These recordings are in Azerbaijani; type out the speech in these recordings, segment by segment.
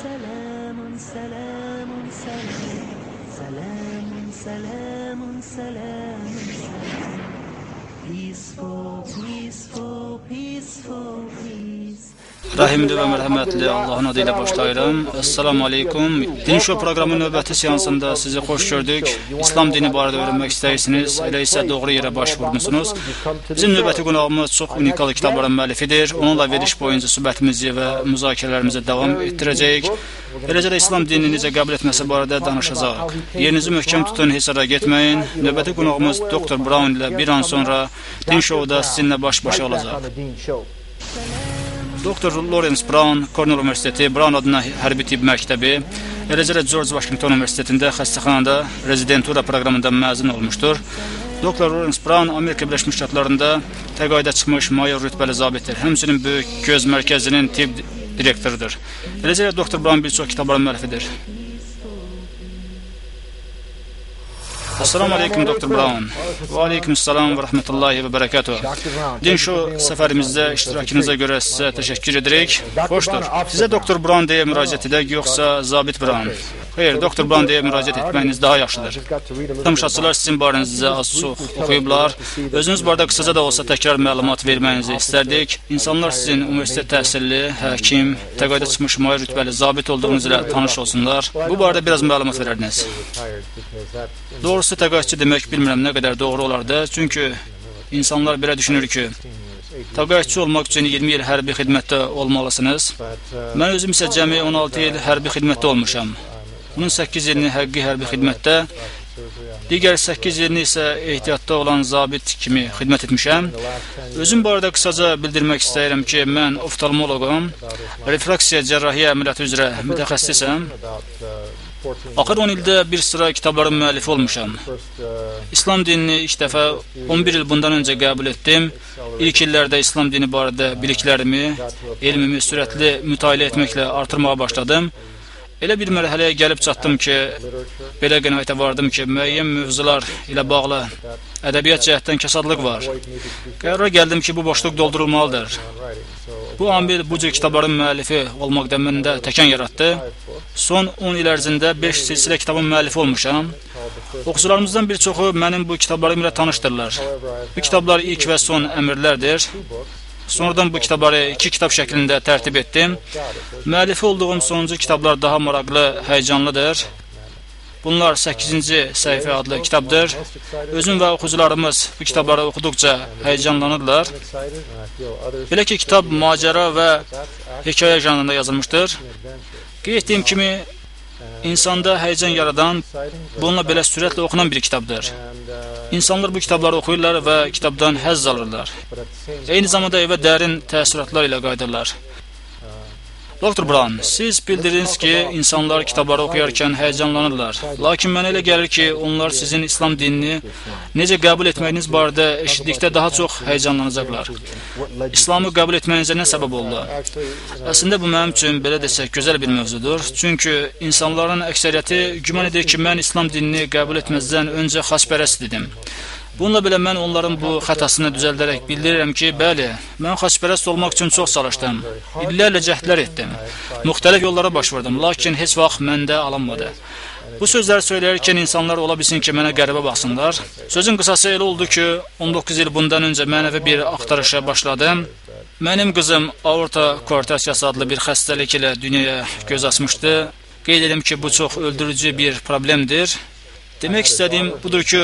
سلام سلام سلام سلام سلام سلام peaceful peaceful peaceful peace. Rahimli və mərhəmətli Allahın adı ilə başlayıram. Assalamu aleykum. Din Show proqramı növbəti seansında sizi xoş gördük. İslam dini barədə öyrənmək istəyirsiniz, elə isə doğru yerə baş vurmusunuz. Bizim növbəti qonağımız çox unikal kitabların müəllifidir. Onunla veriş boyunca söhbətimizi və müzakirələrimizi davam etdirəcəyik. Eləcə də İslam dinini necə qəbul etməsi barədə danışacaq. Yerinizi möhkəm tutun, heç ara getməyin. Növbəti qonağımız Dr. Brown ilə bir an sonra Din Show'da sizinlə baş-başa olacaq. Dr. Lawrence Brown, Cornell Universiteti, Brown adına hərbi tibb məktəbi, eləcə də George Washington Universitetində xəstəxanada rezidentura proqramında məzun olmuşdur. Dr. Lawrence Brown Amerika Birləşmiş Ştatlarında təqaüdə çıxmış mayor rütbəli zabitdir. Həmçinin Böyük Göz Mərkəzinin tibb direktorudur. Eləcə də Dr. Brown bir çox kitabların müəllifidir. Assalamu aleykum Dr. Brown. Və aleyküm salam və rəhmətullahi və bərəkatuhu. Din Show səfərimizdə iştirakınıza görə sizə təşəkkür edirik. Xoşdur. Sizə Dr. Brown deyə müraciət edək, yoxsa Zabit Brown? Xeyr, Dr. Brown deyə müraciət etməyiniz daha yaxşıdır. Tamaşaçılar sizin barənizdə az-çox oxuyublar. Özünüz barədə qısaca da olsa təkrar məlumat verməyinizi istərdik. İnsanlar sizin universitet təhsilli, həkim, təqaüdə çıxmış mayor rütbəli zabit olduğunuz ilə tanış olsunlar. Bu barədə biraz məlumat verərdiniz. Doğrusu təqaüdçü demək bilmirəm nə qədər doğru olardı. Çünki insanlar belə düşünür ki, təqaüdçü olmaq üçün 20 il hərbi xidmətdə olmalısınız. Mən özüm isə cəmi 16 il hərbi xidmətdə olmuşam. Bunun 8 ilini həqqi hərbi xidmətdə, digər 8 ilini isə ehtiyatda olan zabit kimi xidmət etmişəm. Özüm barədə qısaca bildirmək istəyirəm ki, mən oftalmoloqam, refraksiya cərrahiyyə əməliyyatı üzrə mütəxəssisəm. Axır 10 ildə bir sıra kitabların müəllifi olmuşam. İslam dinini ilk dəfə 11 il bundan öncə qəbul etdim. İlk illərdə İslam dini barədə biliklərimi, elmimi sürətli mütaliə etməklə artırmağa başladım. Elə bir mərhələyə gəlib çatdım ki, belə qənaətə vardım ki, müəyyən mövzular ilə bağlı ədəbiyyat cəhətdən kəsadlıq var. Qərara gəldim ki, bu boşluq doldurulmalıdır. Bu amil bu cür kitabların müəllifi olmaqda məndə təkən yaratdı. Son 10 il ərzində 5 silsilə kitabın müəllifi olmuşam. Oxucularımızdan bir çoxu mənim bu kitablarım ilə tanışdırlar. Bu kitablar ilk və son əmrlərdir. Sonradan bu kitabları 2 kitab şəklində tərtib etdim. Müəllifi olduğum sonuncu kitablar daha maraqlı, həyəcanlıdır. Bunlar 8-ci səhifə adlı kitabdır. Özüm və oxucularımız bu kitabları oxuduqca həyəcanlanırlar. Belə ki, kitab macəra və hekayə janrında yazılmışdır. Qeyd etdiyim kimi, insanda həyəcan yaradan, bununla belə sürətlə oxunan bir kitabdır. İnsanlar bu kitabları oxuyurlar və kitabdan həzz alırlar. Eyni zamanda evə dərin təəssüratlar ilə qayıdırlar. Dr. Brown, siz bildirdiniz ki, insanlar kitabları oxuyarkən həyəcanlanırlar. Lakin mənə elə gəlir ki, onlar sizin İslam dinini necə qəbul etməyiniz barədə eşitdikdə daha çox həyəcanlanacaqlar. İslamı qəbul etməyinizə nə səbəb oldu? Əslində bu mənim üçün belə desək gözəl bir mövzudur. Çünki insanların əksəriyyəti güman edir ki, mən İslam dinini qəbul etməzdən öncə xaspərəst idim. Bununla belə mən onların bu xətasını düzəldərək bildirirəm ki, bəli, mən xaspərəst olmaq üçün çox çalışdım. İllərlə cəhdlər etdim. Müxtəlif yollara başvurdum, lakin heç vaxt məndə alınmadı. Bu sözləri söyləyərkən insanlar ola bilsin ki, mənə qəribə baxsınlar. Sözün qısası elə oldu ki, 19 il bundan öncə mənəvi bir axtarışa başladım. Mənim qızım aorta koartasiyası adlı bir xəstəlik ilə dünyaya göz açmışdı. Qeyd edim ki, bu çox öldürücü bir problemdir. Demək istədiyim budur ki,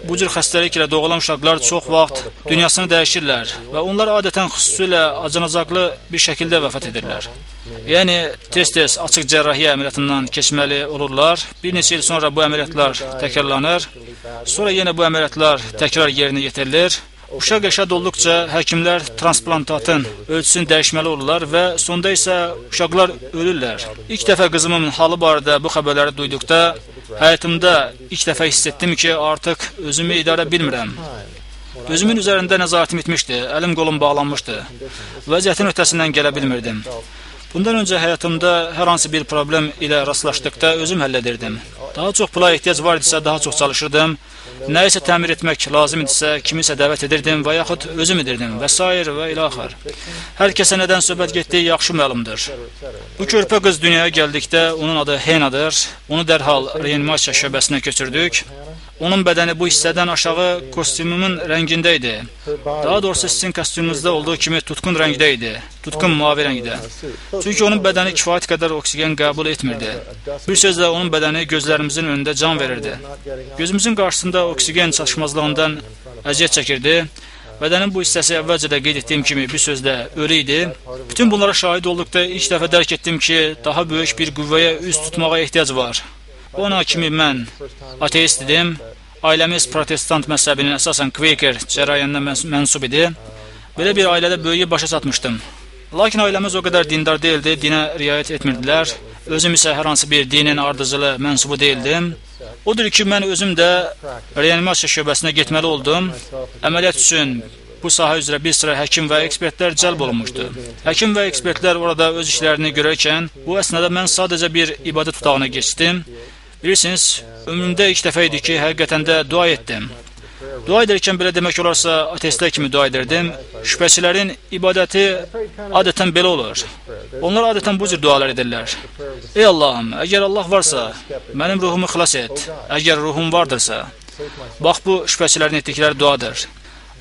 bu cür xəstəlik ilə doğulan uşaqlar çox vaxt dünyasını dəyişirlər və onlar adətən xüsusilə acınacaqlı bir şəkildə vəfat edirlər. Yəni, tez-tez açıq cərrahiyyə əməliyyatından keçməli olurlar. Bir neçə il sonra bu əməliyyatlar təkrarlanır. Sonra yenə bu əməliyyatlar təkrar yerinə yetirilir. Uşaq yaşad olduqca həkimlər transplantatın ölçüsünü dəyişməli olurlar və sonda isə uşaqlar ölürlər. İlk dəfə qızımın halı barədə bu xəbərləri duyduqda həyatımda ilk dəfə hiss etdim ki, artıq özümü idarə bilmirəm. Özümün üzərində nəzarətim itmişdi, əlim qolum bağlanmışdı. Vəziyyətin öhdəsindən gələ bilmirdim. Bundan öncə həyatımda hər hansı bir problem ilə rastlaşdıqda özüm həll edirdim. Daha çox pula ehtiyac var idisə daha çox çalışırdım. Nəyisə təmir etmək lazım idisə kimisə dəvət edirdim və yaxud özüm edirdim və s. və ilə axır. Hər kəsə nədən söhbət getdiyi yaxşı məlumdur. Bu körpə qız dünyaya gəldikdə onun adı Henadır. Onu dərhal reanimasiya şöbəsinə köçürdük. Onun bədəni bu hissədən aşağı kostyumumun rəngində idi. Daha doğrusu sizin kostyumunuzda olduğu kimi tutqun rəngdə idi. Tutqun mavi rəngdə. Çünki onun bədəni kifayət qədər oksigen qəbul etmirdi. Bir sözlə onun bədəni gözlərimizin önündə can verirdi. Gözümüzün qarşısında oksigen çatışmazlığından əziyyət çəkirdi. Bədənin bu hissəsi əvvəlcə də qeyd etdiyim kimi bir sözlə ölü idi. Bütün bunlara şahid olduqda ilk dəfə dərk etdim ki, daha böyük bir qüvvəyə üz tutmağa ehtiyac var. Ona kimi mən ateist idim. Ailəmiz protestant məzhəbinin əsasən Quaker cərayənına mənsub idi. Belə bir ailədə böyüyüb başa çatmışdım. Lakin ailəmiz o qədər dindar deyildi, dinə riayət etmirdilər. Özüm isə hər hansı bir dinin ardıcılı mənsubu deyildim. Odur ki, mən özüm də reanimasiya şöbəsinə getməli oldum. Əməliyyat üçün bu sahə üzrə bir sıra həkim və ekspertlər cəlb olunmuşdu. Həkim və ekspertlər orada öz işlərini görərkən, bu əsnada mən sadəcə bir ibadət otağına geçdim. Bilirsiniz, ömrümdə ilk dəfə idi ki, həqiqətən də dua etdim. Dua edərkən belə demək olarsa, ateistlər kimi dua edirdim. Şübhəçilərin ibadəti adətən belə olur. Onlar adətən bu cür dualar edirlər. Ey Allahım, əgər Allah varsa, mənim ruhumu xilas et. Əgər ruhum vardırsa. Bax, bu şübhəçilərin etdikləri duadır.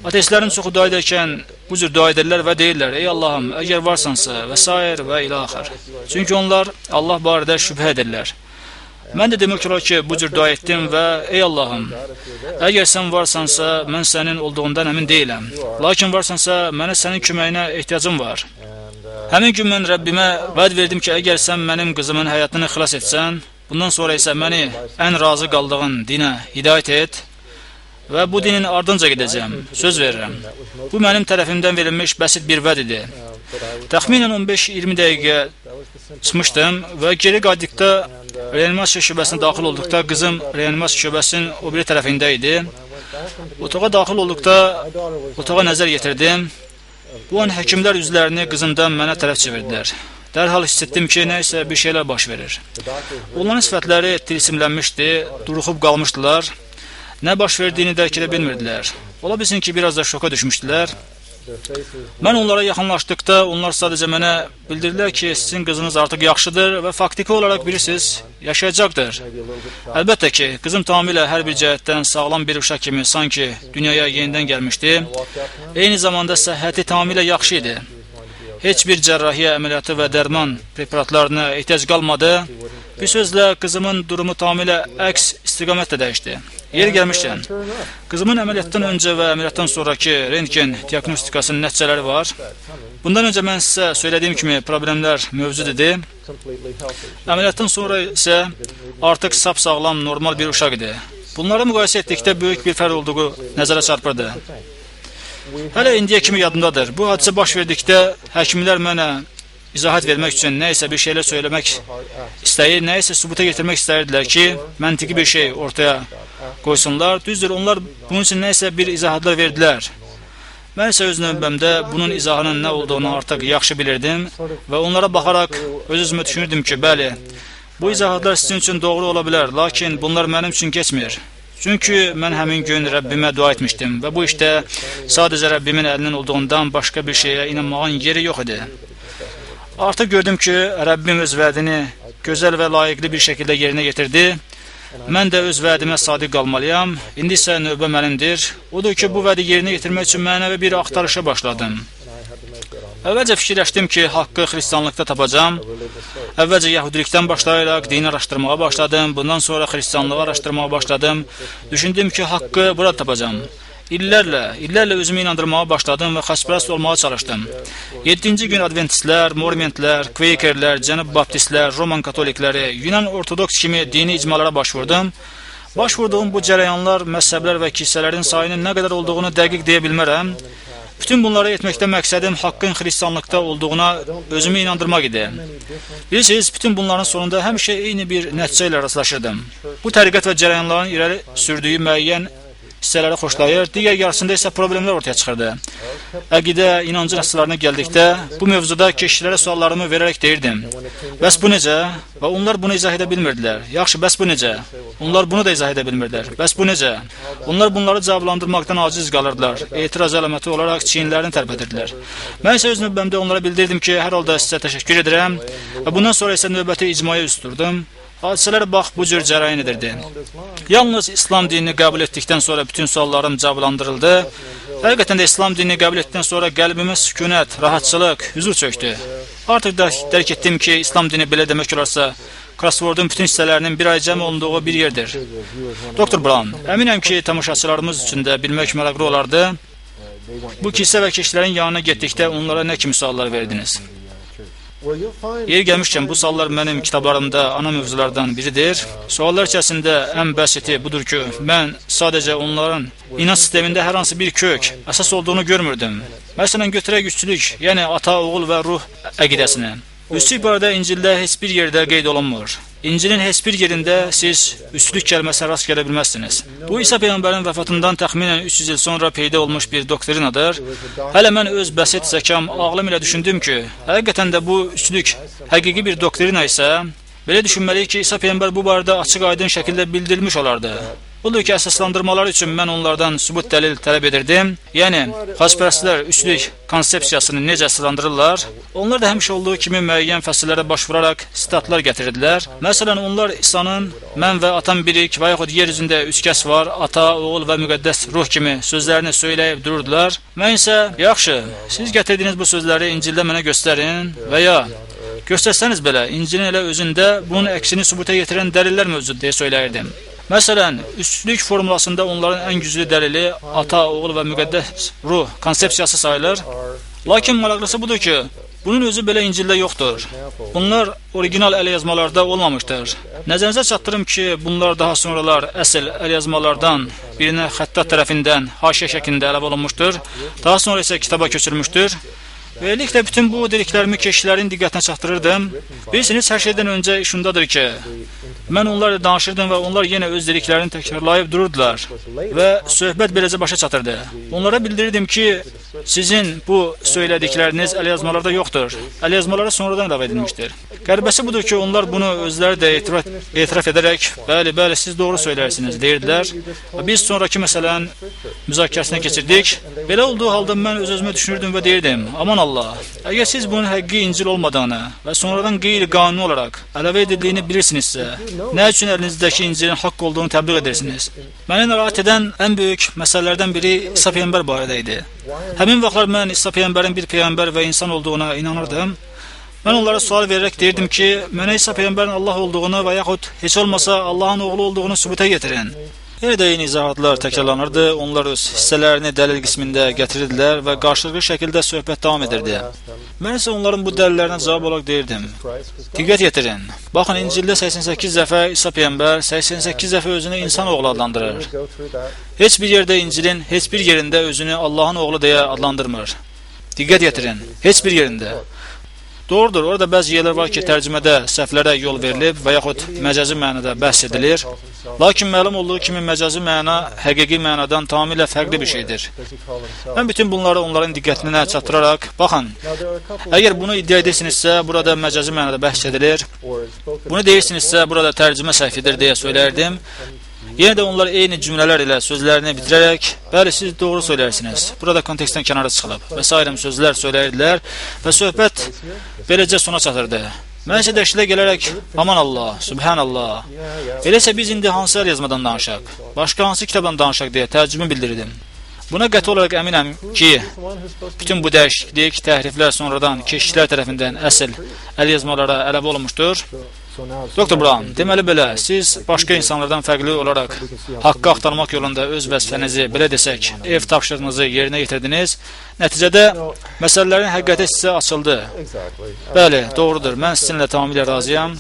Ateistlərin çoxu dua edərkən bu cür dua edirlər və deyirlər, ey Allahım, əgər varsansa və s. və ilə axır. Çünki onlar Allah barədə şübhə edirlər. Mən də demək olar ki, bu cür dua etdim və ey Allahım, əgər sən varsansa, mən sənin olduğundan əmin deyiləm. Lakin varsansa, mənə sənin köməyinə ehtiyacım var. Həmin gün mən Rəbbimə vəd verdim ki, əgər sən mənim qızımın həyatını xilas etsən, bundan sonra isə məni ən razı qaldığın dinə hidayət et və bu dinin ardınca gedəcəm, söz verirəm. Bu mənim tərəfimdən verilmiş bəsit bir vəd idi. Təxminən 15-20 dəqiqə çıxmışdım və geri qayıtdıqda reanimasiya şöbəsinə daxil olduqda qızım reanimasiya şöbəsinin o biri tərəfində idi. Otağa daxil olduqda otağa nəzər yetirdim. Bu an həkimlər üzlərini qızımdan mənə tərəf çevirdilər. Dərhal hiss etdim ki, nəysə bir şeylər baş verir. Onların sifətləri tilsimlənmişdi, duruxub qalmışdılar. Nə baş verdiyini dərk edə bilmirdilər. Ola bilsin ki, biraz da şoka düşmüşdülər. Mən onlara yaxınlaşdıqda onlar sadəcə mənə bildirdilər ki, sizin qızınız artıq yaxşıdır və faktiki olaraq bilirsiniz, yaşayacaqdır. Əlbəttə ki, qızım tamamilə hər bir cəhətdən sağlam bir uşaq kimi sanki dünyaya yenidən gəlmişdi. Eyni zamanda səhhəti tamamilə yaxşı idi. Heç bir cərrahiyyə əməliyyatı və dərman preparatlarına ehtiyac qalmadı. Bir sözlə, qızımın durumu tamamilə əks istiqamətlə dəyişdi. Yeri gəlmişkən, qızımın əməliyyatdan öncə və əməliyyatdan sonraki rentgen diagnostikasının nəticələri var. Bundan öncə mən sizə söylədiyim kimi problemlər mövcud idi. Əməliyyatdan sonra isə artıq sapsağlam normal bir uşaq idi. Bunları müqayisə etdikdə böyük bir fərq olduğu nəzərə çarpırdı. Hələ indiyə kimi yadımdadır. Bu hadisə baş verdikdə həkimlər mənə izahat vermək üçün nəyisə bir şeylər söyləmək istəyir, nəyisə sübuta getirmək istəyirdilər ki, məntiqi bir şey ortaya qoysunlar. Düzdür, onlar bunun üçün nəyisə bir izahatlar verdilər. Mən isə öz növbəmdə bunun izahının nə olduğunu artıq yaxşı bilirdim və onlara baxaraq öz-özümə düşünürdüm ki, bəli, bu izahatlar sizin üçün doğru ola bilər, lakin bunlar mənim üçün keçmir. Çünki mən həmin gün Rəbbimə dua etmişdim və bu işdə sadəcə Rəbbimin əlinin olduğundan başqa bir şeyə inanmağın yeri yox idi. Artıq gördüm ki, Rəbbim öz vədini gözəl və layiqli bir şəkildə yerinə yetirdi. Mən də öz vədimə sadiq qalmalıyam. İndi isə növbə mənimdir. Odur ki, bu vədi yerinə yetirmək üçün mənəvi bir axtarışa başladım. Əvvəlcə fikirləşdim ki, haqqı xristianlıqda tapacam. Əvvəlcə yəhudilikdən başlayaraq dini araşdırmağa başladım. Bundan sonra xristianlığı araşdırmağa başladım. Düşündüm ki, haqqı burada tapacam. İllərlə özümü inandırmağa başladım və xaçpərəst olmağa çalışdım. 7-ci gün adventistlər, mormentlər, kveykerlər, cənub baptistlər, roman katolikləri, Yunan ortodoks kimi dini icmalara başvurdum. Başvurduğum bu cərəyanlar, məzhəblər və kilsələrin sayının nə qədər olduğunu dəqiq deyə bilmərəm. Bütün bunları etməkdə məqsədim haqqın xristianlıqda olduğuna özümü inandırmaq idi. Bilirsiniz, bütün bunların sonunda həmişə eyni bir nəticə ilə rastlaşırdım. Bu təriqət və cərəyanların irəli sürdüyü müəyyən hissələri xoşlayır, digər yarısında isə problemlər ortaya çıxırdı. Əqidə, inancı əsaslarına gəldikdə, bu mövzuda keşişlərə suallarımı verərək deyirdim. Bəs bu necə? Və onlar bunu izah edə bilmirdilər. Yaxşı, bəs bu necə? Onlar bunu da izah edə bilmirdilər. Bəs bu necə? Onlar bunları cavablandırmaqdan aciz qalırdılar. Etiraz əlaməti olaraq çiyinlərini tərpədirdilər. Mən isə öz növbəmdə onlara bildirdim ki, hər halda sizə təşəkkür edirəm və bundan sonra isə növbəti icmaya üst tuturdum. Hadisələr bax bu cür cərəyan edirdi. Yalnız İslam dinini qəbul etdikdən sonra bütün suallarım cavablandırıldı. Həqiqətən də İslam dinini qəbul etdikdən sonra qəlbimə sükunət, rahatçılıq, huzur çökdü. Artıq da dərk etdim ki, İslam dini belə demək olarsa, Crossword'un bütün hissələrinin bir ay cəm olunduğu bir yerdir. Doktor Brown, əminəm ki, tamaşaçılarımız üçün də bilmək maraqlı olardı. Bu kilsə və keşişlərin yanına getdikdə onlara nə kimi suallar verdiniz? Yeri gəlmişkən, bu suallar mənim kitablarımda ana mövzulardan biridir. Suallar içərisində ən bəsiti budur ki, mən sadəcə onların inanç sistemində hər hansı bir kök, əsas olduğunu görmürdüm. Məsələn, götürək üstülük, yəni ata, oğul və ruh əqidəsini. Üstülük barədə İncildə heç bir yerdə qeyd olunmur. İncilin heç bir yerində siz üstülük kəlməsinə rast gələ bilməzsiniz. Bu, İsa Peyğəmbərin vəfatından təxminən 300 il sonra peyda olmuş bir doktrinadır. Hələ mən öz bəsit zəkam, ağlım ilə düşündüm ki, həqiqətən də bu üstülük həqiqi bir doktrina isə, belə düşünməliyik ki, İsa Peyğəmbər bu barədə açıq-aydın şəkildə bildirilmiş olardı. Budur ki, əsaslandırmaları üçün mən onlardan sübut dəlil tələb edirdim. Yəni, xaçpərəstlər üstülük konsepsiyasını necə əsaslandırırlar? Onlar da həmişə olduğu kimi müəyyən fəsillərə başvuraraq sitatlar gətirirdilər. Məsələn, onlar İsa'nın mən və atam birik və yaxud yer üzündə üç kəs var, ata, oğul və müqəddəs ruh kimi sözlərini söyləyib dururdular. Mən isə, yaxşı, siz gətirdiyiniz bu sözləri İncildə mənə göstərin və ya göstərsəniz belə, İncilin elə özündə bunun əksini sübuta yetirən dəlillər mövcud deyə söyləyirdim. Məsələn, üstülük formulasında onların ən güclü dəlili ata, oğul və müqəddəs ruh konsepsiyası sayılır. Lakin maraqlısı budur ki, bunun özü belə İncildə yoxdur. Bunlar orijinal əlyazmalarda olmamışdır. Nəzərinizə çatdırım ki, bunlar daha sonralar əsl əlyazmalardan birinə xəttat tərəfindən haşiyə şəklində əlavə olunmuşdur. Daha sonra isə kitaba köçürülmüşdür. Beləliklə, bütün bu dediklərimi keşişlərin diqqətinə çatdırırdım. Bilirsiniz, hər şeydən öncə şundadır ki, mən onlarla danışırdım və onlar yenə öz dediklərini təkrarlayıb dururdular və söhbət beləcə başa çatırdı. Onlara bildirirdim ki, sizin bu söylədikləriniz əlyazmalarda yoxdur. Əlyazmalara sonradan əlavə edilmişdir. Qəribəsi budur ki, onlar bunu özləri də etiraf edərək, bəli, siz doğru söylərsiniz, deyirdilər. Biz sonraki məsələnin müzakirəsinə keçirdik. Belə olduğu halda mən öz-özümə düşünürdüm və deyirdim, aman Allah, əgər siz bunun həqiqi İncil olmadığını və sonradan qeyri-qanuni olaraq əlavə edildiyini bilirsinizsə, nə üçün əlinizdəki İncilin haqq olduğunu təbliğ edirsiniz? Məni narahat edən ən böyük məsələlərdən biri İsa Peyğəmbər barədə idi. Həmin vaxtlar mən İsa Peyğəmbərin bir peyğəmbər və insan olduğuna inanırdım. Mən onlara sual verərək deyirdim ki, mənə İsa Peyğəmbərin Allah olduğunu və yaxud heç olmasa Allahın oğlu olduğunu sübuta getirin. Yenə də eyni izahatlar təkrarlanırdı. Onlar öz hissələrini dəlil qismində gətirirdilər və qarşılıqlı şəkildə söhbət davam edirdi. Mən isə onların bu dəlillərinə cavab olaraq deyirdim. Diqqət yetirin. Baxın, İncildə 88 dəfə İsa Peyğəmbər 88 dəfə özünü insan oğlu adlandırır. Heç bir yerdə İncilin heç bir yerində özünü Allahın oğlu deyə adlandırmır. Diqqət yetirin. Heç bir yerində. Doğrudur, orada bəzi yerlər var ki, tərcümədə səhvlərə yol verilib və yaxud məcazi mənada bəhs edilir. Lakin məlum olduğu kimi məcazi məna həqiqi mənadan tamamilə fərqli bir şeydir. Mən bütün bunları onların diqqətinə çatdıraraq, baxın, əgər bunu iddia edirsinizsə, burada məcazi mənada bəhs edilir. Bunu deyirsinizsə, burada tərcümə səhvidir deyə söyləyirdim. Yenə də onlar eyni cümlələr ilə sözlərini bitirərək, bəli, siz doğru söylərsiniz, burada kontekstdən kənara çıxılıb və s. sözlər söyləyirdilər və söhbət beləcə sona çatırdı. Mən isə dəhşətə gələrək, aman Allah, subhanallah, eləsə biz indi hansı əlyazmadan danışaq, başqa hansı kitabdan danışaq deyə tərcümə bildirdim. Buna qəti olaraq əminəm ki, bütün bu dəyişiklik, təhriflər sonradan keşişlər tərəfindən əsl əlyazmalara əlavə olunmuşdur. Doktor Brown, deməli belə, siz başqa insanlardan fərqli olaraq haqqı axtarmaq yolunda öz vəzifənizi, belə desək, ev tapşırığınızı yerinə yetirdiniz. Nəticədə məsələlərin həqiqəti sizə açıldı. Bəli, doğrudur, mən sizinlə tamamilə razıyam.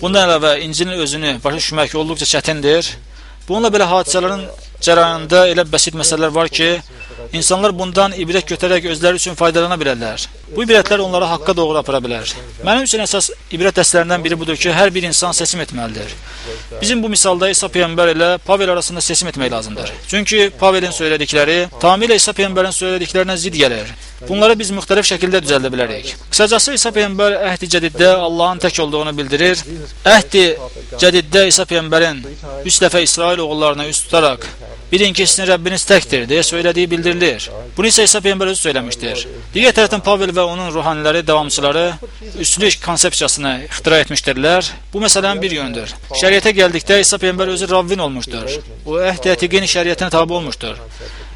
Bundan əlavə, İncilin özünü başa düşmək olduqca çətindir. Bununla belə hadisələrin cərayanda elə bəsit məsələlər var ki, İnsanlar bundan ibrət götürərək özləri üçün faydalana bilərlər. Bu ibrətlər onları haqqa doğru apara bilər. Mənim üçün əsas ibrət dərslərindən biri budur ki, hər bir insan seçim etməlidir. Bizim bu misalda İsa Peyğəmbər ilə Pavel arasında seçim etmək lazımdır. Çünki Pavelin söylədikləri tamamilə İsa Peyğəmbərin söylədiklərinə zid gəlir. Bunları biz müxtəlif şəkildə düzəldə bilərik. Qısacası İsa Peyğəmbər Əhd-i Cədiddə Allahın tək olduğunu bildirir. Əhd-i Cədiddə İsa Peyğəmbərin 3 dəfə İsrail oğullarına üst tutaraq bilin ki, sizin Rəbbiniz təkdir deyə söylediyi bildirilir. Bunu isə İsa Peyğəmbər özü söyləmişdir. Digər tərəfdən Pavel və onun ruhaniləri, davamçıları üstlük konsepsiyasını ixtira etmişdirlər. Bu məsələnin bir yöndür. Şəriətə gəldikdə İsa Peyğəmbər özü Rabbin olmuşdur. O Əhd-i Atiqin şəriətinə tabe olmuşdur.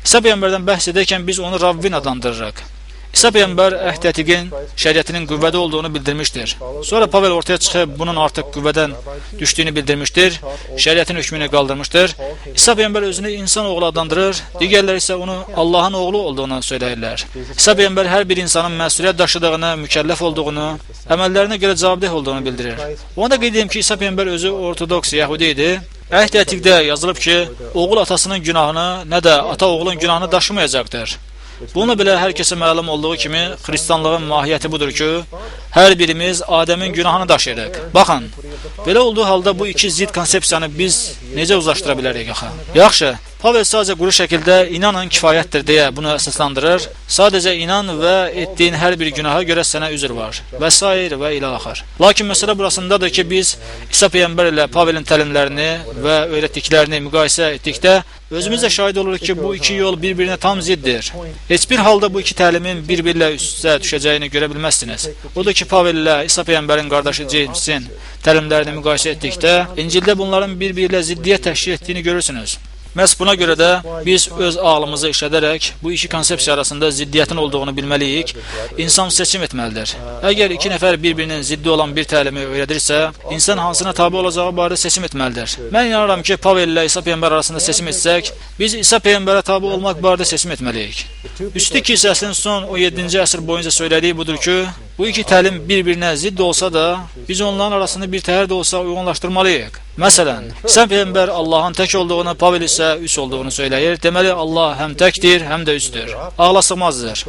İsa Peyğəmbərdən bəhs edərkən biz onu Rabbin adlandırırıq. İsa Peyğəmbər Əhd-i Atiqin şəriətinin qüvvədə olduğunu bildirmişdir. Sonra Pavel ortaya çıxıb bunun artıq qüvvədən düşdüyünü bildirmişdir. Şəriətin hökmünü qaldırmışdır. İsa Peyğəmbər özünü insan oğlu adlandırır. Digərləri isə onu Allahın oğlu olduğunu söyləyirlər. İsa Peyğəmbər hər bir insanın məsuliyyət daşıdığını, mükəlləf olduğunu, əməllərinə görə cavabdeh olduğunu bildirir. Ona da qeyd edeyim ki, İsa Peyğəmbər özü ortodoks Yəhudi idi. Əhd-i Atiqdə yazılıb ki, oğul atasının günahını, nə də ata oğlun günahını daşımayacaqdır. Bununla belə hər kəsə məlum olduğu kimi, xristianlığın mahiyyəti budur ki, hər birimiz Adəmin günahını daşıyırıq. Baxın, belə olduğu halda bu iki zid konsepsiyanı biz necə uzlaşdıra bilərik axı? Yaxşı, Pavel sadəcə quru şəkildə inanın kifayətdir deyə bunu əsaslandırır. Sadəcə inan və etdiyin hər bir günaha görə sənə üzr var və s. və ilə axır. Lakin məsələ burasındadır ki, biz İsa Peyğəmbər ilə Pavelin təlimlərini və öyrətdiklərini müqayisə etdikdə özümüz də şahid oluruq ki, bu iki yol bir-birinə tam ziddir. Heç bir halda bu iki təlimin bir-birlə üst-üstə düşəcəyini görə bilməzsiniz. Odur ki, Pavel ilə İsa Peyğəmbərin qardaşı Jamesin təlimlərini müqayisə etdikdə İncildə bunların bir-birlə ziddiyyət təşkil etdiyini görürsünüz. Məhz buna görə də biz öz ağlımızı işlədərək bu iki konsepsiya arasında ziddiyyətin olduğunu bilməliyik. İnsan seçim etməlidir. Əgər iki nəfər bir-birinin ziddi olan bir təlimi öyrədirsə, insan hansına tabi olacağı barədə seçim etməlidir. Mən inanıram ki, Pavel ilə İsa Peyğəmbər arasında seçim etsək, biz İsa Peyğəmbərə tabi olmaq barədə seçim etməliyik. Üstü kilsəsinin son 17-ci əsr boyunca söylədiyi budur ki, bu iki təlim bir-birinə zidd olsa da, biz onların arasında bir təhər də olsa uyğunlaşdırmalıyıq. Məsələn, İsa Peyğəmbər Allahın tək olduğunu, Pavel isə üç olduğunu söyləyir. Deməli, Allah həm təkdir, həm də üçdür. Ağlasığmazdır.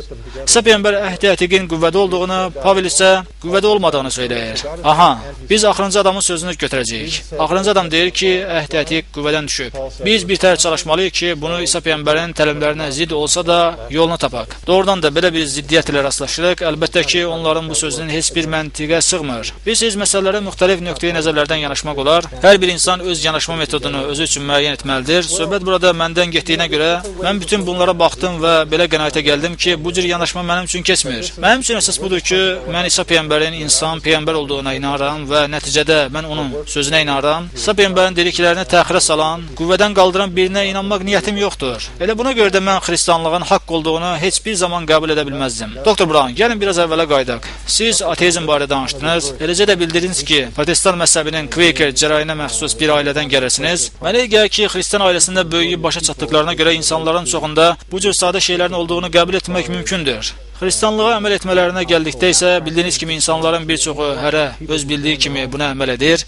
İsa Peyğəmbər Əhd-i Atiqin qüvvədə olduğunu, Pavel isə qüvvədə olmadığını söyləyir. Aha, biz axırıncı adamın sözünü götürəcəyik. Axırıncı adam deyir ki, Əhd-i Atiq qüvvədən düşüb. Biz bir təhər çalışmalıyıq ki, bunu İsa Peyğəmbərin təlimlərinə zidd olsa da yolunu tapaq. Doğrudan da belə bir ziddiyyət ilə rastlaşırıq. Əlbəttə ki, onların bu sözünün heç bir məntiqə sığmır. Biz məsələlərə müxtəlif nöqteyi nəzərlərdən yanaşmaq olar. Hər bir insan öz yanaşma metodunu özü üçün müəyyən etməlidir. Söhbət burada məndən getdiyinə görə mən bütün bunlara baxdım və belə qənaətə gəldim ki, bu cür yanaşma mənim üçün keçmir. Mənim üçün əsas budur ki, mən İsa Peyğəmbərin insan Peyğəmbər olduğuna inanıram və nəticədə mən onun sözünə inanıram. İsa Peyğəmbərin dediklərini təxirə salan, qüvvədən qaldıran birinə inanmaq niyyətim yoxdur. Elə buna görə də mən xristianlığın haqq olduğunu heç bir zaman qəbul edə bilməzdim. Doktor Brown, gəlin biraz əvvələ qaydaq. Siz ateizm barədə danışdınız. Eləcə də bildirdiniz ki, protestan məzhəbinin Quaker cərayinə məxsus bir ailədən gəlirsiniz. Mənə gəlir ki, xristian ailəsində böyüyüb başa çatdıqlarına görə insanların çoxunda bu cür sadə şeylərin olduğunu qəbul etmək mümkündür. Xristianlığa əməl etmələrinə gəldikdə isə bildiyiniz kimi insanların bir çoxu hərə öz bildiyi kimi buna əməl edir.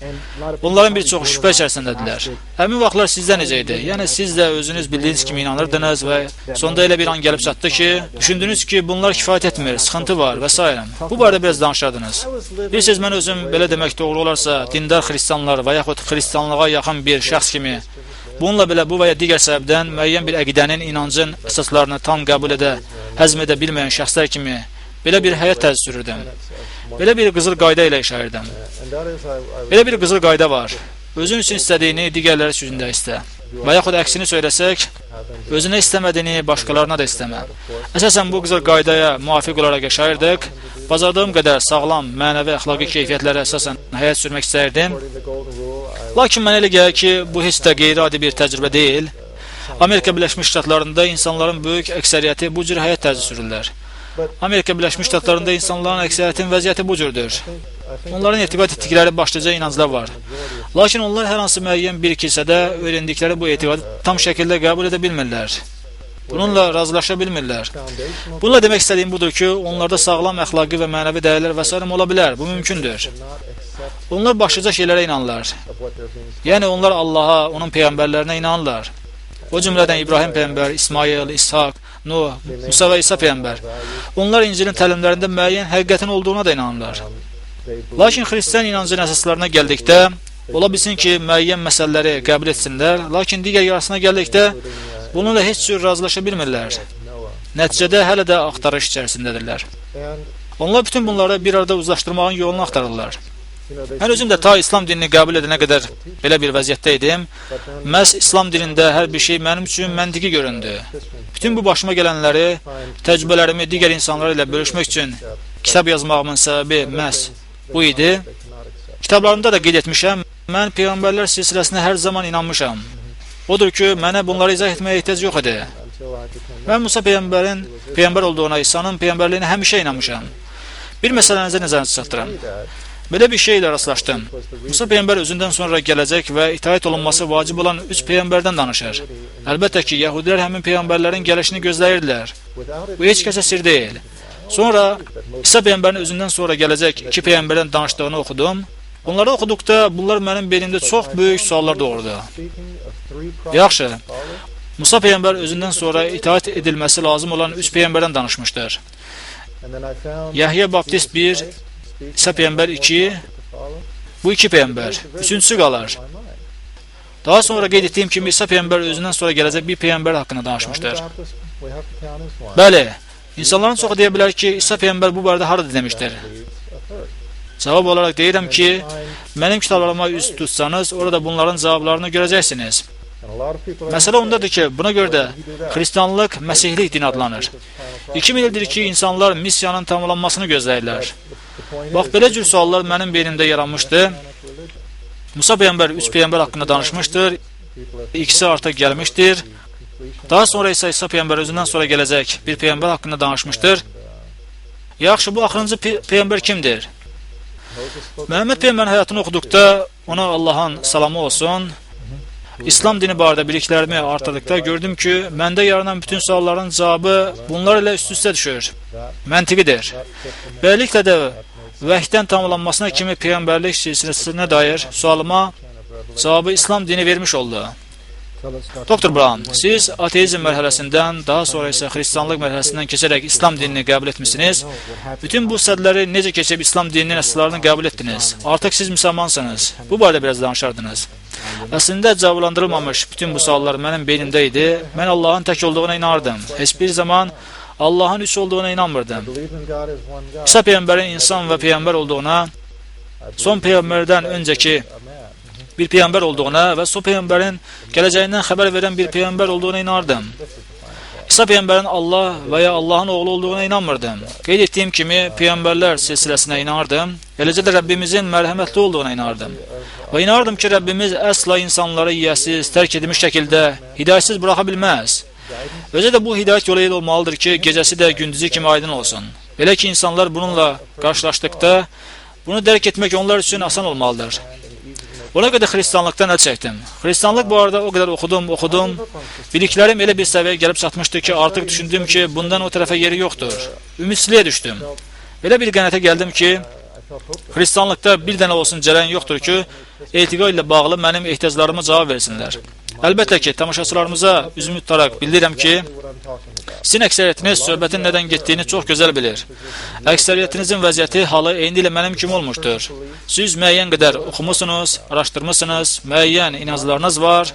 Bunların bir çoxu şübhə içərisindədirlər. Həmin vaxtlar sizdə necə idi? Yəni siz də özünüz bildiyiniz kimi inanırdınız və sonda elə bir an gəlib çatdı ki, düşündünüz ki, bunlar kifayət etmir, sıxıntı var və s. Bu barədə biraz danışardınız. Bilirsiniz, mən özüm belə demək doğru olarsa, dindar xristianlar və yaxud xristianlığa yaxın bir şəxs kimi bununla belə bu və ya digər səbəbdən müəyyən bir əqidənin, inancın əsaslarını tam qəbul edə, həzm edə bilməyən şəxslər kimi belə bir həyat tərzi sürürdüm. Belə bir qızıl qayda ilə yaşayırdım. Belə bir qızıl qayda var. Özün üçün istədiyini digərləri üçün də istə. Və yaxud əksini söyləsək, özünə istəmədiyini başqalarına da istəmə. Əsasən bu qızıl qaydaya müvafiq olaraq yaşayırdıq. Bacardığım qədər sağlam, mənəvi, əxlaqi keyfiyyətlərə əsasən həyat sürmək istəyirdim. Lakin mənə elə gəlir ki, bu heç də qeyri-adi bir təcrübə deyil. Amerika Birləşmiş Ştatlarında insanların böyük əksəriyyəti bu cür həyat tərzi sürürlər. Amerika Birləşmiş Ştatlarında insanların əksəriyyətinin vəziyyəti bu cürdür. Onların etiqad etdikləri başlıca inanclar var. Lakin onlar hər hansı müəyyən bir kilsədə öyrəndikləri bu etiqadı tam şəkildə qəbul edə bilmirlər. Bununla razılaşa bilmirlər. Bununla demək istədiyim budur ki, onlarda sağlam əxlaqi və mənəvi dəyərlər və s. ola bilər. Bu mümkündür. Onlar başlıca şeylərə inanırlar. Yəni onlar Allaha, onun peyğəmbərlərinə inanırlar. O cümlədən İbrahim peyğəmbər, İsmail, İshak Nuh, Musa və İsa peyğəmbər. Onlar İncilin təlimlərində müəyyən həqiqətin olduğuna da inanırlar. Lakin xristian inancın əsaslarına gəldikdə, ola bilsin ki, müəyyən məsələləri qəbul etsinlər, lakin digər yarısına gəldikdə, bununla heç cür razılaşa bilmirlər. Nəticədə hələ də axtarış içərisindədirlər. Onlar bütün bunları bir arada uzlaşdırmağın yolunu axtarırlar. Mən özüm də ta İslam dinini qəbul edənə qədər belə bir vəziyyətdə idim. Məhz İslam dinində hər bir şey mənim üçün məntiqi göründü. Bütün bu başıma gələnləri, təcrübələrimi digər insanlar ilə bölüşmək üçün kitab yazmağımın səbəbi məhz bu idi. Kitablarımda da qeyd etmişəm, mən Peyğəmbərlər silsiləsinə hər zaman inanmışam. Odur ki, mənə bunları izah etməyə ehtiyac yox idi. Mən Musa peyğəmbərin peyğəmbər olduğuna, İsa'nın peyğəmbərliyinə həmişə inanmışam. Bir məsələnizə nəzərinizə çatdırım. Belə bir şey ilə rastlaşdım. Musa peyğəmbər özündən sonra gələcək və itaət olunması vacib olan 3 peyğəmbərdən danışır. Əlbəttə ki, yəhudilər həmin peyğəmbərlərin gəlişini gözləyirdilər. Bu heç kəsə sir deyil. Sonra İsa peyğəmbərin özündən sonra gələcək 2 peyğəmbərdən danışdığını oxudum. Bunları oxuduqda bunlar mənim beynimdə çox böyük suallar doğurdu. Yaxşı, Musa peyğəmbər özündən sonra itaət edilməsi lazım olan 3 peyğəmbərdən danışmışdır. Yahya Baptist 1, İsa peyğəmbər 2, bu 2 peyğəmbər, üçüncüsü qalar. Daha sonra qeyd etdiyim kimi İsa peyğəmbər özündən sonra gələcək bir peyğəmbər haqqında danışmışdır. Bəli, insanların çoxu deyə bilər ki, İsa peyğəmbər bu barədə harada demişdir? Cavab olaraq deyirəm ki, mənim kitablarıma üz tutsanız, orada bunların cavablarını görəcəksiniz. Məsələ ondadır ki, buna görə də xristianlıq məsihlik dini adlanır. 2000 ildir ki, insanlar missiyanın tamamlanmasını gözləyirlər. Bax, belə cür suallar mənim beynimdə yaranmışdı. Musa peyğəmbər 3 peyğəmbər haqqında danışmışdır. İkisi artıq gəlmişdir. Daha sonra isə İsa peyğəmbər özündən sonra gələcək bir peyğəmbər haqqında danışmışdır. Yaxşı, bu axırıncı peyğəmbər kimdir? Məhəmməd peyğəmbərin həyatını oxuduqda ona Allahın salamı olsun. İslam dini barədə biliklərimi artırdıqda gördüm ki, məndə yaranan bütün sualların cavabı bunlar ilə üst-üstə düşür. Məntiqidir. Beləliklə də vəhdən tamamlanmasına kimi peyğəmbərlik silsiləsinə dair sualıma cavabı İslam dini vermiş oldu. Doktor Brown, siz ateizm mərhələsindən, daha sonra isə xristianlıq mərhələsindən keçərək İslam dinini qəbul etmişsiniz. Bütün bu sədləri necə keçib İslam dininin əsaslarını qəbul etdiniz? Artıq siz müsəlmansınız. Bu barədə biraz danışardınız. Əslində cavablandırılmamış bütün bu suallar mənim beynimdə idi. Mən Allahın tək olduğuna inanırdım. Heç bir zaman Allahın üç olduğuna inanmırdım. İsa peyğəmbərin insan və peyğəmbər olduğuna, son peyğəmbərdən öncəki bir peyğəmbər olduğuna və son peyğəmbərin gələcəyindən xəbər verən bir peyğəmbər olduğuna inanırdım. İsa peyğəmbərin Allah və ya Allahın oğlu olduğuna inanmırdım. Qeyd etdiyim kimi peyğəmbərlər silsiləsinə inanırdım. Eləcə də Rəbbimizin mərhəmətli olduğuna inanırdım. Və inanırdım ki, Rəbbimiz əsla insanları yiyəsiz, tərk edilmiş şəkildə hidayətsiz buraxa bilməz. Özə də bu hidayət yolu elə olmalıdır ki, gecəsi də gündüzü kimi aydın olsun. Belə ki, insanlar bununla qarşılaşdıqda bunu dərk etmək onlar üçün asan olmalıdır. Ona qədər xristianlıqdan əl çəkdim. Xristianlıq bu arada o qədər oxudum. Biliklərim elə bir səviyyəyə gəlib çatmışdı ki, artıq düşündüm ki, bundan o tərəfə yeri yoxdur. Ümidsizliyə düşdüm. Belə bir qənaətə gəldim ki, xristianlıqda bir dənə olsun cərəyan yoxdur ki, etiqa ilə bağlı mənim ehtiyaclarıma cavab versinlər. Əlbəttə ki, tamaşaçılarımıza üzümü tutaraq bildirəm ki, sizin əksəriyyətiniz söhbətin nədən getdiyini çox gözəl bilir. Əksəriyyətinizin vəziyyəti, halı eyni ilə mənim kimi olmuşdur. Siz müəyyən qədər oxumusunuz, araşdırmısınız, müəyyən inanclarınız var.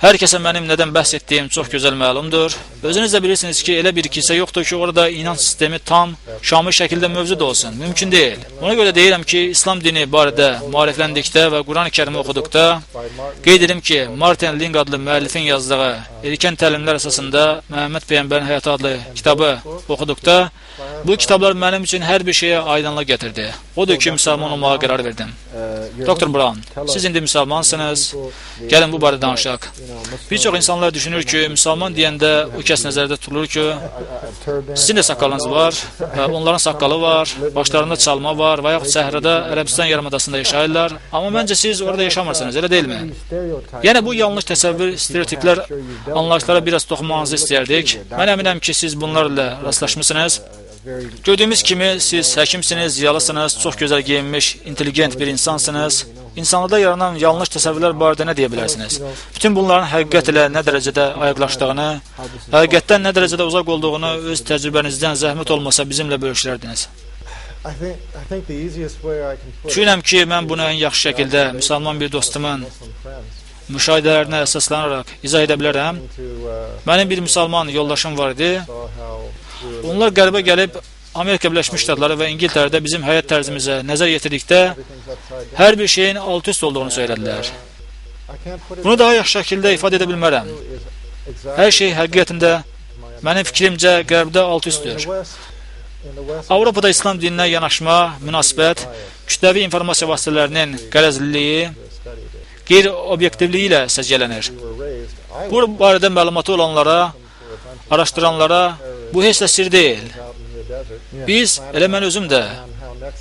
Hər kəsə mənim nədən bəhs etdiyim çox gözəl məlumdur. Özünüz də bilirsiniz ki, elə bir kilsə yoxdur ki, orada inanc sistemi tam, şamil şəkildə mövcud olsun. Mümkün deyil. Ona görə deyirəm ki, İslam dini barədə maarifləndikdə və Quran-ı Kərimi oxuduqda qeyd edim ki, Martin Ling adlı müəllifin yazdığı erkən təlimlər əsasında Məhəmməd peyğəmbərin həyatı adlı kitabı oxuduqda bu kitablar mənim üçün hər bir şeyə aydınlıq gətirdi. Odur ki, müsəlman olmağa qərar verdim. Doktor Brown, siz indi müsəlmansınız. Gəlin bu barədə danışaq. Bir çox insanlar düşünür ki, müsəlman deyəndə o kəs nəzərdə tutulur ki, sizin də saqqalınız var, onların saqqalı var, başlarında çalma var və yaxud səhrada Ərəbistan yarımadasında yaşayırlar. Amma məncə siz orada yaşamırsınız, elə deyilmi? Yəni bu yanlış təsəvvür, stereotiplər, anlayışlara biraz toxunmanızı istəyərdik. Mən əminəm ki, siz bunlarla rastlaşmışsınız. Gördüyümüz kimi siz həkimsiniz, ziyalısınız, çox gözəl geyinmiş, intelligent bir insansınız. insanlarda yaranan yanlış təsəvvürlər barədə nə deyə bilərsiniz? Bütün bunların həqiqət ilə nə dərəcədə ayıqlaşdığını, həqiqətdən nə dərəcədə uzaq olduğunu öz təcrübənizdən zəhmət olmasa bizimlə bölüşərərdiniz. Düşünürəm ki, mən bunu ən yaxşı şəkildə müsəlman bir dostumun müşahidələrinə əsaslanaraq izah edə bilərəm. Mənim bir müsəlman yoldaşım var idi. Onlar qərbə gəlib Amerika Birləşmiş Ştatları və İngiltərədə bizim həyat tərzimizə nəzər yetirdikdə hər bir şeyin alt-üst olduğunu söylədilər. Bunu daha yaxşı şəkildə ifadə edə bilmərəm. Hər şey həqiqətində mənim fikrimcə qərbdə alt-üsttür. Avropada İslam dininə yanaşma, münasibət, kütləvi informasiya vasitələrinin qərəzliliyi, qeyri-obyektivliyi ilə səciyyələnir. Bu barədə məlumatı olanlara, araşdıranlara bu heç də sir deyil. Biz, elə mən özüm də,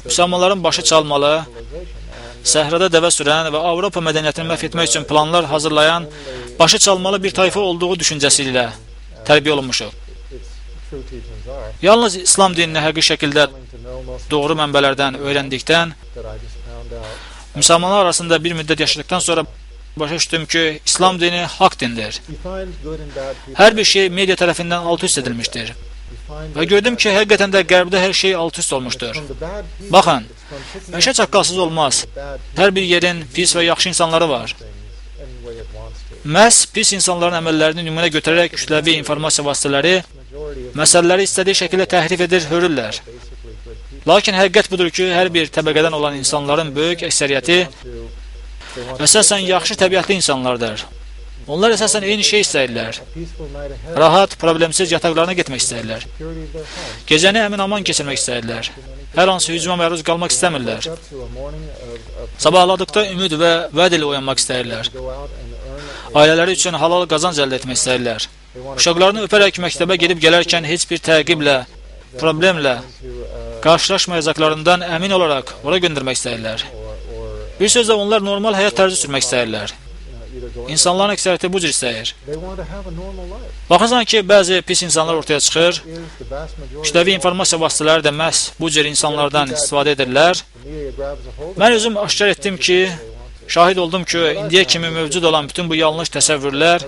müsəlmanların başı çalmalı, səhrada dəvə sürən və Avropa mədəniyyətini məhv etmək üçün planlar hazırlayan, başı çalmalı bir tayfa olduğu düşüncəsi ilə tərbiyə olunmuşuq. Yalnız İslam dinini həqiqi şəkildə doğru mənbələrdən öyrəndikdən, müsəlmanlar arasında bir müddət yaşadıkdan sonra başa düşdüm ki, İslam dini haqq dindir. Hər bir şey media tərəfindən alt-üst edilmişdir. Və gördüm ki, həqiqətən də qərbdə hər şey alt-üst olmuşdur. Baxın, məşə çaqqalsız olmaz. Hər bir yerin pis və yaxşı insanları var. Məhz pis insanların əməllərini nümunə götürərək kütləvi informasiya vasitələri məsələləri istədiyi şəkildə təhrif edir, hörürlər. Lakin həqiqət budur ki, hər bir təbəqədən olan insanların böyük əksəriyyəti əsasən yaxşı təbiətli insanlardır. Onlar əsasən eyni şey istəyirlər. Rahat, problemsiz yataqlarına getmək istəyirlər. Gecəni əmin-aman keçirmək istəyirlər. Hər hansı hücuma məruz qalmaq istəmirlər. Sabahladıqda ümid və vəd ilə oyanmaq istəyirlər. Ailələri üçün halal qazanc əldə etmək istəyirlər. Uşaqlarını öpərək məktəbə gedib gələrkən heç bir təqiblə, problemlə qarşılaşmayacaqlarından əmin olaraq ora göndərmək istəyirlər. Bir sözlə onlar normal həyat tərzi sürmək istəyirlər. İnsanların əksəriyyəti bu cür istəyir. Baxırsan ki, bəzi pis insanlar ortaya çıxır, kütləvi informasiya vasitələri də məhz bu cür insanlardan istifadə edirlər. Mən özüm aşkar etdim ki, şahid oldum ki, indiyə kimi mövcud olan bütün bu yanlış təsəvvürlər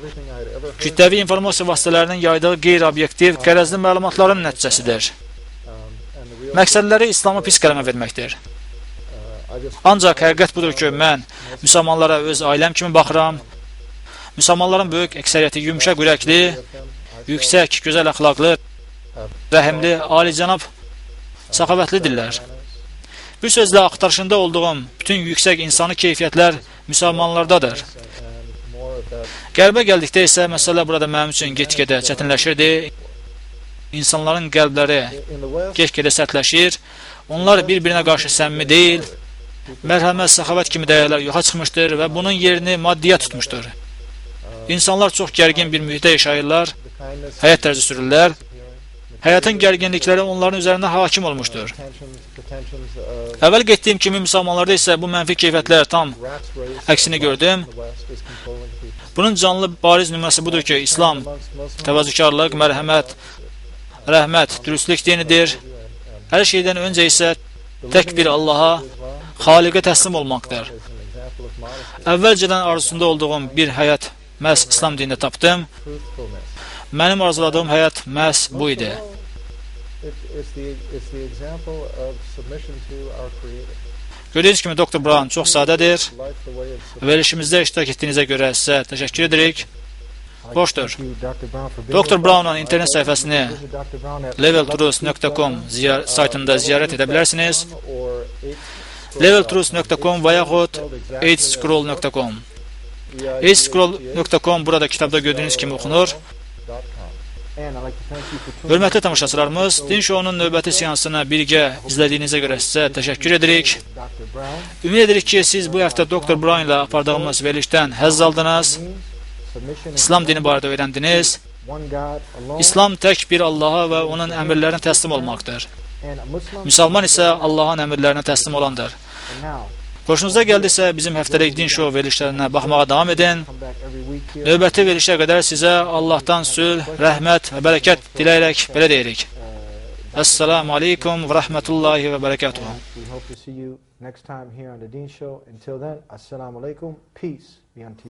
kütləvi informasiya vasitələrinin yaydığı qeyri-obyektiv, qərəzli məlumatların nəticəsidir. Məqsədləri İslamı pis qələmə verməkdir. Ancaq həqiqət budur ki, mən müsəlmanlara öz ailəm kimi baxıram. Müsəlmanların böyük əksəriyyəti yumşaq ürəkli, yüksək, gözəl əxlaqlı, rəhimli, alicənab, səxavətlidirlər. Bir sözlə axtarışında olduğum bütün yüksək insani keyfiyyətlər müsəlmanlardadır. Qərbə gəldikdə isə məsələ burada mənim üçün get-gedə çətinləşirdi. İnsanların qəlbləri get-gedə sərtləşir. Onlar bir-birinə qarşı səmimi deyil. Mərhəmət, səxavət kimi dəyərlər yoxa çıxmışdır və bunun yerini maddiyyat tutmuşdur. İnsanlar çox gərgin bir mühitə yaşayırlar, həyat tərzi sürürlər. Həyatın gərginlikləri onların üzərində hakim olmuşdur. Əvvəl getdiyim kimi müsəlmanlarda isə bu mənfi keyfiyyətlər tam əksini gördüm. Bunun canlı bariz nümunəsi budur ki, İslam təvazökarlıq, mərhəmət, rəhmət, dürüstlük dinidir. Hər şeydən öncə isə tək bir Allaha, Xaliqə təslim olmaqdır. Əvvəlcədən arzusunda olduğum bir həyat məhz İslam dinində tapdım. Mənim arzuladığım həyat məhz bu idi. Gördüyünüz kimi Dr. Brown çox sadədir. Verilişimizdə iştirak etdiyinizə görə sizə təşəkkür edirik. Boşdur. Dr. Brown'un internet səhifəsini leveltruth.com saytında ziyarət edə bilərsiniz. leveltruth.com və yaxud hscroll.com hscroll.com burada kitabda gördüyünüz kimi oxunur. Hörmətli tamaşaçılarımız, Din Şounun növbəti seansını birgə izlədiyinizə görə sizə təşəkkür edirik. Ümid edirik ki, siz bu həftə Dr. Brown ilə apardığımız verilişdən həzz aldınız. İslam dini barədə öyrəndiniz. İslam tək bir Allaha və onun əmrlərinə təslim olmaqdır. Müsəlman isə Allahın əmrlərinə təslim olandır. Xoşunuza gəldisə, bizim həftəlik Din Şou verilişlərinə baxmağa davam edin. Növbəti verilişə qədər sizə Allahdan sülh, rəhmət və bərəkət diləyərək belə deyirik. Assalamu alaikum ve rahmetullahi ve berekatuhu. We hope to see you next time here on the Dean Show. Until then, assalamu alaikum. Peace be unto you.